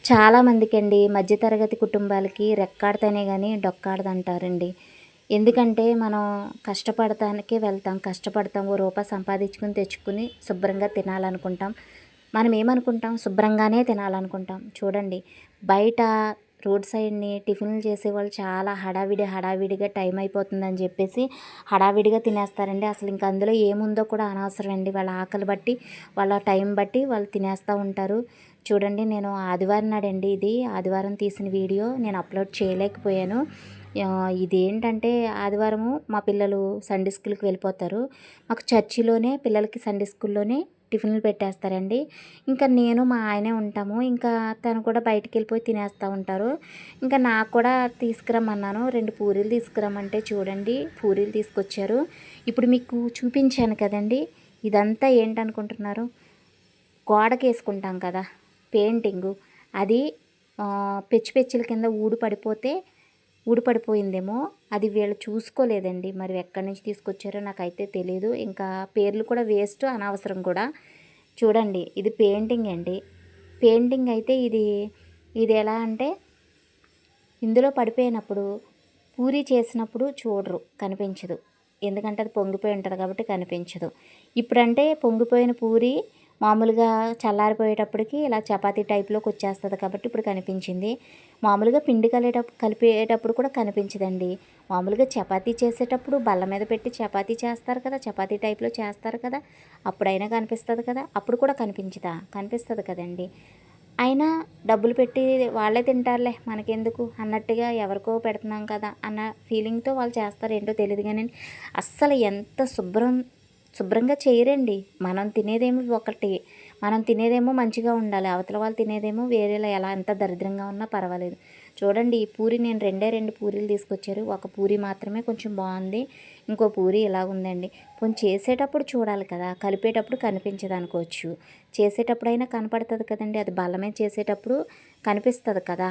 చాలామందికండి మధ్యతరగతి కుటుంబాలకి రెక్కాడితేనే గానీ డొక్కాడదంటారండి. ఎందుకంటే మనం కష్టపడటానికే వెళ్తాం. కష్టపడతాం. ఓ రూపాయి సంపాదించుకొని తెచ్చుకొని శుభ్రంగా తినాలనుకుంటాం. మనం ఏమనుకుంటాం? శుభ్రంగానే తినాలనుకుంటాం. చూడండి బయట రోడ్ సైడ్‌ని టిఫిన్‌లు చేసేవాళ్ళు చాలా హడావిడిగా టైం అయిపోతుందని చెప్పేసి హడావిడిగా తినేస్తారండి. అసలు ఇంక అందులో ఏముందో కూడా అనవసరం అండి. వాళ్ళ ఆకలి బట్టి, వాళ్ళ టైం బట్టి వాళ్ళు తినేస్తూ ఉంటారు. చూడండి నేను ఆదివారం నాడండి ఇది ఆదివారం తీసిన వీడియో నేను అప్లోడ్ చేయలేకపోయాను. ఇదేంటంటే ఆదివారము మా పిల్లలు సండే స్కూల్‌కి వెళ్ళిపోతారు. మాకు చర్చిలోనే పిల్లలకి సండే స్కూల్‌లోనే టిఫిన్‌లు పెట్టేస్తారండి. ఇంకా నేను మా ఆయనే ఉంటాము. ఇంకా తను కూడా బయటికెళ్ళిపోయి తినేస్తూ ఉంటారు. ఇంకా నాకు కూడా తీసుకురమ్మన్నాను. 2 పూరీలు తీసుకురమ్మంటే చూడండి పూరీలు తీసుకొచ్చారు. ఇప్పుడు మీకు చూపించాను కదండీ! ఇదంతా ఏంటనుకుంటున్నారు? గోడకేసుకుంటాం కదా! పెయింటింగు అది పెచ్చుల కింద ఊడిపడిపోయిందేమో. అది వీళ్ళు చూసుకోలేదండి. మరి ఎక్కడి నుంచి తీసుకొచ్చారో నాకైతే తెలీదు. ఇంకా పేర్లు కూడా వేస్ట్ అనవసరం కూడా. చూడండి ఇది పెయింటింగ్ అండి. పెయింటింగ్ అయితే ఇది ఎలా అంటే ఇందులో పడిపోయినప్పుడు పూరి చేసినప్పుడు చూడరు, కనిపించదు. ఎందుకంటే అది పొంగిపోయి ఉంటుంది కాబట్టి కనిపించదు. ఇప్పుడంటే పొంగిపోయిన పూరి మామూలుగా చల్లారిపోయేటప్పటికి ఇలా చపాతీ టైప్లోకి వచ్చేస్తుంది కాబట్టి ఇప్పుడు కనిపించింది. మామూలుగా పిండి కలిపేటప్పుడు కూడా కనిపించదండి. మామూలుగా చపాతీ చేసేటప్పుడు బల్ల మీద పెట్టి చపాతీ చేస్తారు కదా, చపాతీ టైప్లో చేస్తారు కదా, అప్పుడైనా కనిపిస్తుంది కదా. అప్పుడు కూడా కనిపించదా? కనిపిస్తుంది కదండి. అయినా డబ్బులు పెట్టి వాళ్ళే తింటారులే మనకెందుకు అన్నట్టుగా ఎవరికో పెడుతున్నాం కదా అన్న ఫీలింగ్తో వాళ్ళు చేస్తారు. ఏంటో తెలియదు కానీ అస్సలు ఎంత శుభ్రంగా చేయరండి. మనం తినేదేమో మంచిగా ఉండాలి, అవతల వాళ్ళు తినేదేమో వేరేలా ఎలా ఎంత దరిద్రంగా ఉన్నా పర్వాలేదు. చూడండి ఈ పూరి నేను 2 పూరీలు తీసుకొచ్చారు. ఒక పూరి మాత్రమే కొంచెం బాగుంది, ఇంకో పూరి ఇలా ఉందండి. కొంచెం చేసేటప్పుడు చూడాలి కదా, కలిపేటప్పుడు కనిపించదు అనుకోవచ్చు. చేసేటప్పుడైనా కనపడుతుంది కదండి. అది బల్లమే చేసేటప్పుడు కనిపిస్తుంది కదా.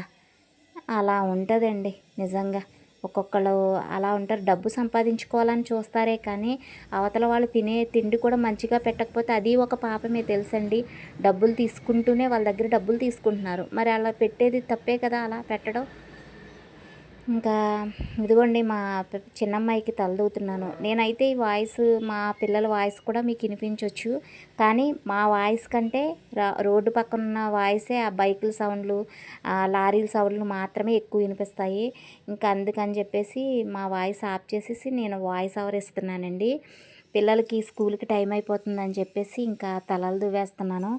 అలా ఉంటుందండి నిజంగా. ఒక్కొక్కళ్ళు అలా ఉంటారు. డబ్బు సంపాదించుకోవాలని చూస్తారే కానీ అవతల వాళ్ళు తినే తిండి కూడా మంచిగా పెట్టకపోతే అది ఒక పాపమే తెలుసండి. డబ్బులు తీసుకుంటూనే వాళ్ళ దగ్గర డబ్బులు తీసుకుంటున్నారు. మరి అలా పెట్టేది తప్పే కదా అలా పెట్టడం. ఇంకా ఇదిగోండి మా చిన్నమ్మాయికి తలదూతున్నాను. నేనైతే ఈ వాయిస్ మా పిల్లల వాయిస్ కూడా మీకు వినిపించవచ్చు. కానీ మా వాయిస్ కంటే రోడ్డు పక్కన ఉన్న వాయిసే ఆ బైకుల సౌండ్లు, లారీల సౌండ్లు మాత్రమే ఎక్కువ వినిపిస్తాయి. ఇంకా అందుకని చెప్పేసి మా వాయిస్ ఆఫ్ చేసేసి నేను వాయిస్ ఓవర్ ఇస్తున్నానండి. పిల్లలకి స్కూల్కి టైం అయిపోతుందని చెప్పేసి ఇంకా తలలు దువ్వేస్తున్నాను.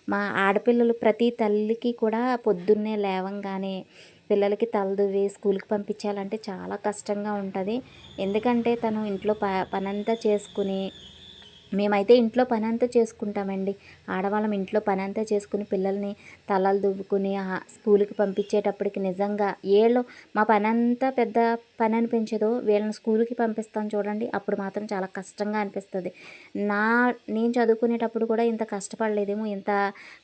మా ఆడపిల్లలు ప్రతి తల్లికి కూడా పొద్దున్నే లేవంగానే పిల్లలకి తలదువ్వి స్కూల్కి పంపించాలంటే చాలా కష్టంగా ఉంటుంది. ఎందుకంటే తను ఇంట్లో పనంతా చేసుకుని మేమైతే ఇంట్లో పనంతా చేసుకుంటామండి. ఆడవాళ్ళం ఇంట్లో పనంతా చేసుకుని పిల్లల్ని తలలు దువ్వుకుని స్కూల్కి పంపించేటప్పటికి నిజంగా మా పనంతా పెద్ద పని అనిపించదు. వీళ్ళని స్కూల్కి పంపిస్తాను చూడండి, అప్పుడు మాత్రం చాలా కష్టంగా అనిపిస్తుంది. నేను చదువుకునేటప్పుడు కూడా ఇంత కష్టపడలేదేమో, ఇంత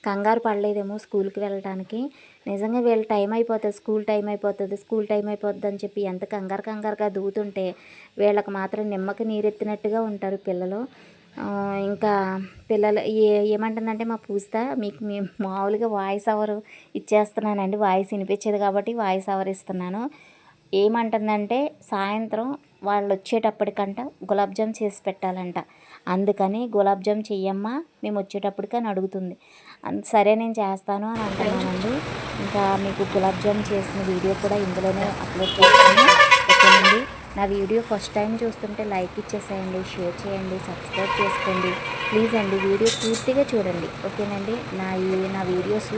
కంగారు పడలేదేమో స్కూల్కి వెళ్ళడానికి. నిజంగా వీళ్ళ టైం అయిపోతుంది, స్కూల్ టైం అయిపోతుంది అని చెప్పి ఎంత కంగారుగా దూతుంటే వీళ్ళకి మాత్రం నిమ్మకి నీరెత్తినట్టుగా ఉంటారు పిల్లలు. ఇంకా పిల్లలు ఏమంటుందంటే మా పూజిత మీకు మామూలుగా వాయిస్ ఓవర్ ఇచ్చేస్తున్నానండి. వాయిస్ వినిపించేది కాబట్టి వాయిస్ ఓవర్ ఇస్తున్నాను. ఏమంటుందంటే సాయంత్రం వాళ్ళు వచ్చేటప్పటికంట గులాబ్ జామ్ చేసి పెట్టాలంట. అందుకని గులాబ్ జామ్ చెయ్యమ్మా మేము వచ్చేటప్పటికి అని అడుగుతుంది. సరే నేను చేస్తాను అని అంటున్నానండి. ఇంకా మీకు గులాబ్ జామ్ చేసిన వీడియో కూడా ఇందులోనే అప్లోడ్ చేస్తాను. ఓకేనండి. నా వీడియో ఫస్ట్ టైం చూస్తుంటే లైక్ ఇచ్చేసేయండి, షేర్ చేయండి, సబ్స్క్రైబ్ చేసుకోండి ప్లీజ్ అండి. వీడియో పూర్తిగా చూడండి ఓకేనండి. నా వీడియోస్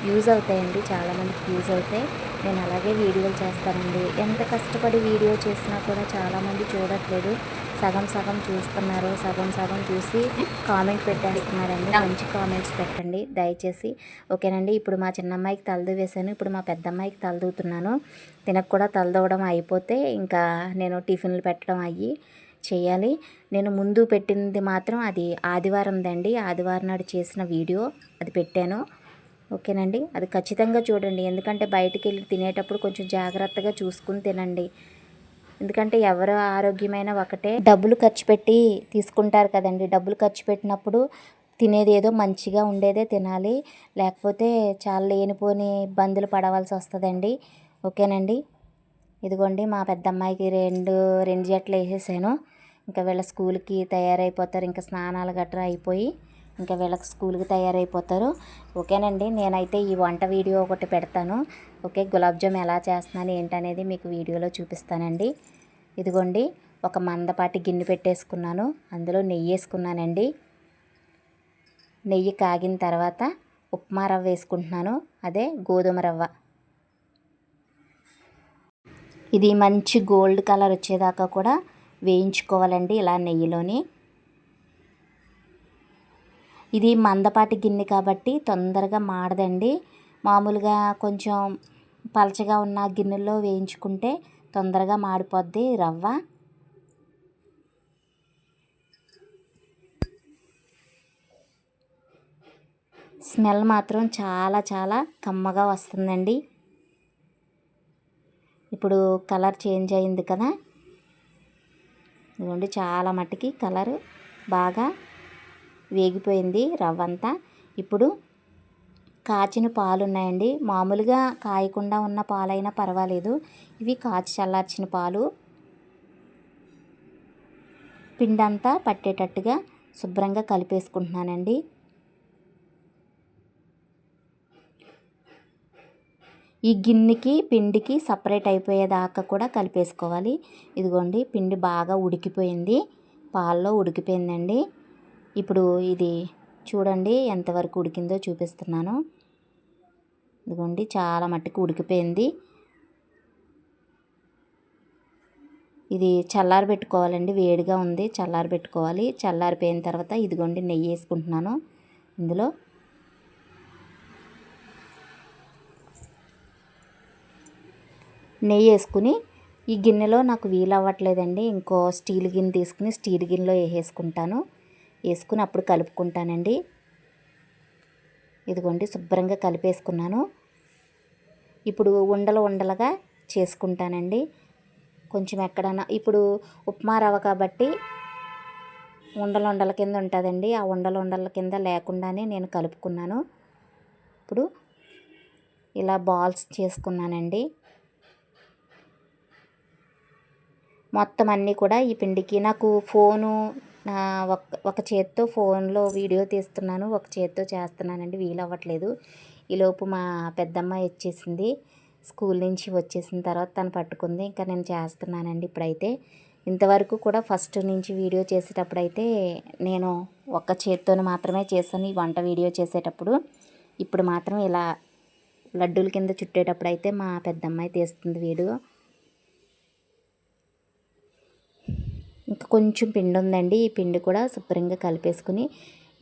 యూజ్ అవుతాయండి, చాలామందికి యూజ్ అవుతాయి. నేను అలాగే వీడియోలు చేస్తానండి. ఎంత కష్టపడి వీడియో చేసినా కూడా చాలామంది చూడట్లేదు, సగం చూస్తున్నారు, సగం చూసి కామెంట్ పెట్టేస్తున్నారండి. మంచి కామెంట్స్ పెట్టండి దయచేసి ఓకేనండి. ఇప్పుడు మా చిన్నమ్మాయికి తలదూవేశాను, ఇప్పుడు మా పెద్దమ్మాయికి తలదూతున్నాను. తినకు కూడా తలదూవడం అయిపోతే ఇంకా నేను టిఫిన్లు పెట్టడం చేయాలి. నేను ముందు పెట్టింది మాత్రం అది ఆదివారందండి. ఆదివారం నాడు చేసిన వీడియో అది పెట్టాను ఓకేనండి. అది ఖచ్చితంగా చూడండి. ఎందుకంటే బయటికి వెళ్ళి తినేటప్పుడు కొంచెం జాగ్రత్తగా చూసుకుని తినండి. ఎందుకంటే ఎవరు ఆరోగ్యమైన ఒకటే. డబ్బులు ఖర్చు పెట్టి తీసుకుంటారు కదండి. డబ్బులు ఖర్చు పెట్టినప్పుడు తినేది ఏదో మంచిగా ఉండేదే తినాలి, లేకపోతే చాలా లేనిపోని ఇబ్బందులు పడవలసి వస్తుందండి. ఓకేనండి. ఇదిగోండి మా పెద్దమ్మాయికి రెండు జట్లు వేసేసాను. ఇంకా వీళ్ళ స్కూల్కి తయారైపోతారు. ఇంకా స్నానాలు గట్రా అయిపోయి ఇంకా వీళ్ళకి స్కూల్కి తయారైపోతారు. ఓకేనండి. నేనైతే ఈ వంట వీడియో ఒకటి పెడతాను. ఓకే, గులాబ్ జామ్ ఎలా చేస్తున్నాను ఏంటనేది మీకు వీడియోలో చూపిస్తానండి. ఇదిగోండి ఒక మందపాటి గిన్నె పెట్టేసుకున్నాను. అందులో నెయ్యి వేసుకున్నానండి. నెయ్యి కాగిన తర్వాత ఉప్మా రవ్వ వేసుకుంటున్నాను, అదే గోధుమ రవ్వ. ఇది మంచి గోల్డ్ కలర్ వచ్చేదాకా కూడా వేయించుకోవాలండి ఇలా నెయ్యిలోని. ఇది మందపాటి గిన్నె కాబట్టి తొందరగా మాడదండి. మామూలుగా కొంచెం పలచగా ఉన్న గిన్నెలో వేయించుకుంటే తొందరగా మాడిపోద్ది రవ్వ. స్మెల్ మాత్రం చాలా చాలా కమ్మగా వస్తుందండి. ఇప్పుడు కలర్ చేంజ్ అయింది కదా, ఇదిగోండి చాలా మట్టుకి కలర్ బాగా వేగిపోయింది రవ్వ అంతా. ఇప్పుడు కాచిన పాలు ఉన్నాయండి. మామూలుగా కాయకుండా ఉన్న పాలైనా పర్వాలేదు, ఇవి కాచి చల్లార్చిన పాలు. పిండి అంతా పట్టేటట్టుగా శుభ్రంగా కలిపేసుకుంటున్నానండి. ఈ గిన్నెకి పిండికి సపరేట్ అయిపోయేదాకా కూడా కలిపేసుకోవాలి. ఇదిగోండి పిండి బాగా ఉడికిపోయింది, పాల్లో ఉడికిపోయిందండి. ఇప్పుడు ఇది చూడండి ఎంతవరకు ఉడికిందో చూపిస్తున్నాను. ఇదిగోండి చాలా మట్టుకు ఉడికిపోయింది. ఇది చల్లారి పెట్టుకోవాలండి, వేడిగా ఉంది, చల్లారి పెట్టుకోవాలి. చల్లారిపోయిన తర్వాత ఇదిగోండి నెయ్యి వేసుకుంటున్నాను. ఇందులో నెయ్యి వేసుకుని ఈ గిన్నెలో నాకు వీలు అవ్వట్లేదండి, ఇంకో స్టీల్ గిన్నె తీసుకుని స్టీల్ గిన్నెలో వేసుకుంటాను. వేసుకుని అప్పుడు కలుపుకుంటానండి. ఇదిగోండి శుభ్రంగా కలిపేసుకున్నాను. ఇప్పుడు ఉండలుగా చేసుకుంటానండి. కొంచెం ఎక్కడన్నా ఇప్పుడు ఉప్మా రవ్వ కాబట్టి ఉండల కింద ఉంటుందండి. ఆ ఉండల కింద లేకుండానే నేను కలుపుకున్నాను. ఇప్పుడు ఇలా బాల్స్ చేసుకున్నానండి. మొత్తం అన్నీ కూడా ఈ పిండికి నాకు ఫోను ఒక చేత్తో ఫోన్లో వీడియో తీస్తున్నాను, ఒక చేత్తో చేస్తున్నానండి, వీలు అవ్వట్లేదు. ఈలోపు మా పెద్దమ్మాయి వచ్చేసింది, స్కూల్ నుంచి వచ్చేసిన తర్వాత తను పట్టుకుంది, ఇంకా నేను చేస్తున్నానండి. ఇప్పుడైతే ఇంతవరకు కూడా ఫస్ట్ నుంచి వీడియో చేసేటప్పుడు అయితే నేను ఒక్క చేత్తోని మాత్రమే చేశాను ఈ వంట వీడియో చేసేటప్పుడు. ఇప్పుడు మాత్రం ఇలా లడ్డూల కింద చుట్టేటప్పుడు అయితే మా పెద్దమ్మాయి తీస్తుంది వీడియో. ఇంకా కొంచెం పిండి ఉందండి, ఈ పిండి కూడా శుభ్రంగా కలిపేసుకుని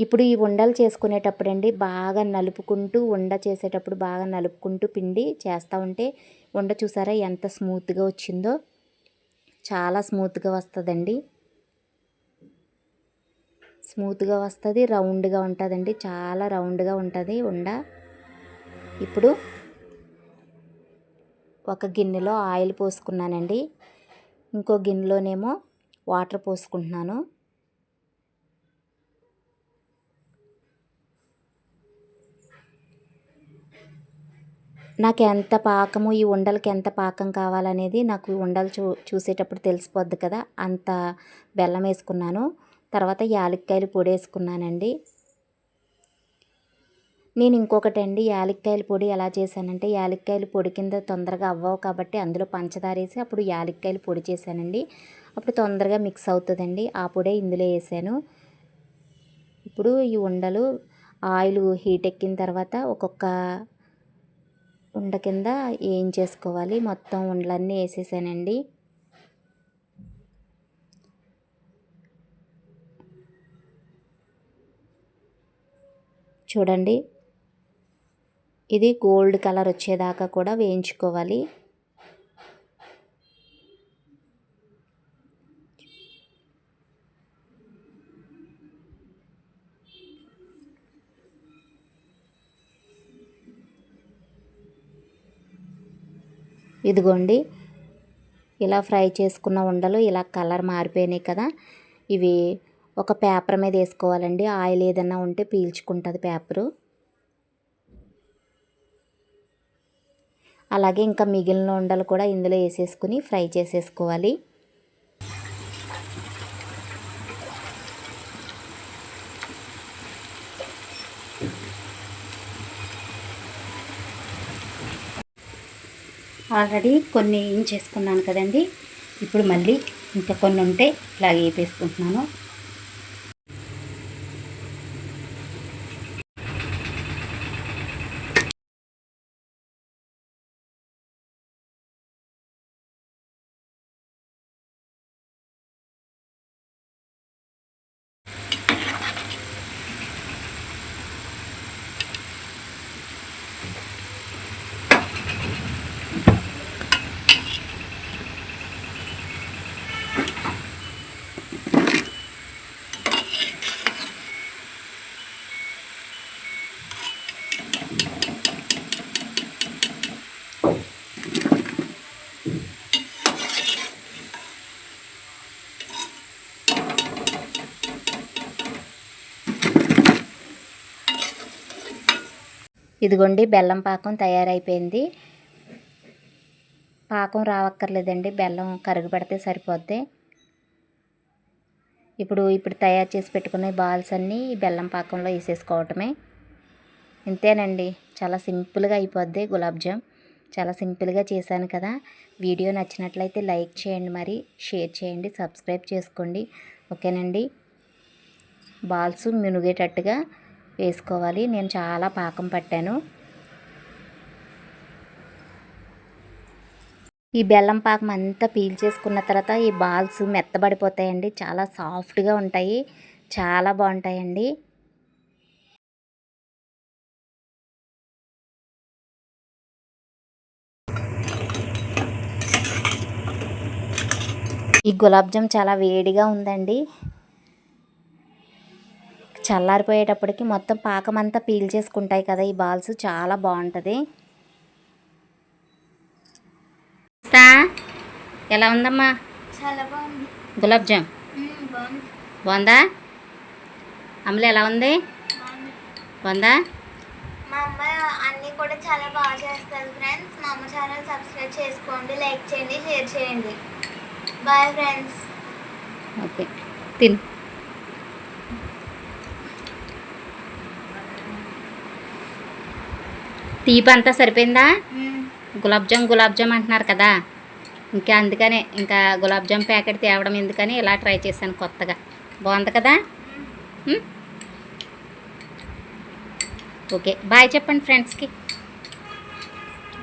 ఇప్పుడు ఈ ఉండలు చేసుకునేటప్పుడు అండి బాగా నలుపుకుంటూ, ఉండ చేసేటప్పుడు బాగా నలుపుకుంటూ పిండి చేస్తూ ఉంటే ఉండ చూసారా ఎంత స్మూత్గా వచ్చిందో, చాలా స్మూత్గా వస్తుందండి. స్మూత్గా వస్తుంది, రౌండ్గా ఉంటుందండి, చాలా రౌండ్గా ఉంటుంది ఉండ. ఇప్పుడు ఒక గిన్నెలో ఆయిల్ పోసుకున్నానండి, ఇంకో గిన్నెలోనేమో వాటర్ పోసుకుంటున్నాను. నాకు ఎంత పాకము, ఈ ఉండలకి ఎంత పాకం కావాలనేది నాకు ఉండలు చూసేటప్పుడు తెలిసిపోద్ది కదా, అంత బెల్లం వేసుకున్నాను. తర్వాత యాలక్కాయలు పొడి వేసుకున్నానండి. నేను ఇంకొకటి అండి, యాలక్కాయల పొడి ఎలా చేశానంటే, యాలక్కాయల పొడి కింద తొందరగా అవ్వవు కాబట్టి అందులో పంచదార వేసి అప్పుడు యాలక్కాయల పొడి చేశానండి. అప్పుడు తొందరగా మిక్స్ అవుతుందండి, ఆ పొడే ఇందులో వేసాను. ఇప్పుడు ఈ ఉండలు ఆయిల్ హీట్ ఎక్కిన తర్వాత ఒక్కొక్క ఉండ కింద వేయించేసుకోవాలి. మొత్తం ఉండలన్నీ వేసేసానండి. చూడండి ఇది గోల్డ్ కలర్ వచ్చేదాకా కూడా వేయించుకోవాలి. ఇదిగోండి ఇలా ఫ్రై చేసుకున్న ఉండలు ఇలా కలర్ మారిపోయినాయి కదా, ఇవి ఒక పేపర్ మీద వేసుకోవాలండి. ఆయిల్ ఏదన్నా ఉంటే పీల్చుకుంటుంది పేపరు. అలాగే ఇంకా మిగిలిన ఉండలు కూడా ఇందులో వేసేసుకుని ఫ్రై చేసేసుకోవాలి. ఆల్రెడీ కొన్ని వేయించేసుకున్నాను కదండి. ఇప్పుడు మళ్ళీ ఇంకా కొన్ని ఉంటే ఇలాగే వేపేసుకుంటున్నాను. ఇదిగోండి బెల్లం పాకం తయారైపోయింది. పాకం రావక్కర్లేదండి, బెల్లం కరగబెడితే సరిపోద్ది. ఇప్పుడు తయారు చేసి పెట్టుకునే బాల్స్ అన్నీ బెల్లం పాకంలో వేసేసుకోవటమే. ఇంతేనండి, చాలా సింపుల్గా అయిపోద్ది గులాబ్ జామ్. చాలా సింపుల్గా చేశాను కదా. వీడియో నచ్చినట్లయితే లైక్ చేయండి, మరి షేర్ చేయండి, సబ్స్క్రైబ్ చేసుకోండి. ఓకేనండి. బాల్స్ మునిగేటట్టుగా వేసుకోవాలి. నేను చాలా పాకం పట్టాను. ఈ బెల్లం పాకం అంతా పీల్చేసుకున్న తర్వాత ఈ బాల్స్ మెత్తబడిపోతాయండి. చాలా సాఫ్ట్గా ఉంటాయి, చాలా బాగుంటాయండి. ఈ గులాబ్ జామ్ చాలా వేడిగా ఉందండి. చల్లారిపోయేటప్పటికి మొత్తం పాకం అంతా పీల్చేసుకుంటాయి కదా ఈ బాల్స్, చాలా బాగుంటుంది. ఎలా ఉందమ్మా చాలా బాగుంది గులాబ్ జామ్? బాగుందా? అమలు ఎలా ఉంది? బాగుందా? మా అమ్మ అన్నీ కూడా చాలా బాగా చేస్తారు ఫ్రెండ్స్. మా అమ్మ ఛానల్ సబ్స్క్రైబ్ చేసుకోండి, లైక్ చేయండి, షేర్ చేయండి. Bye friends. ఓకే, తిను. తీపి అంతా సరిపోయిందా? గులాబ్ జామ్ అంటున్నారు కదా, ఇంకా అందుకనే ఇంకా గులాబ్ జామ్ ప్యాకెట్ తేవడం ఎందుకని ఇలా ట్రై చేశాను కొత్తగా. బాగుంది కదా? ఓకే, బాయ్ చెప్పండి ఫ్రెండ్స్కి.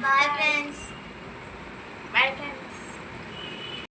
Bye friends.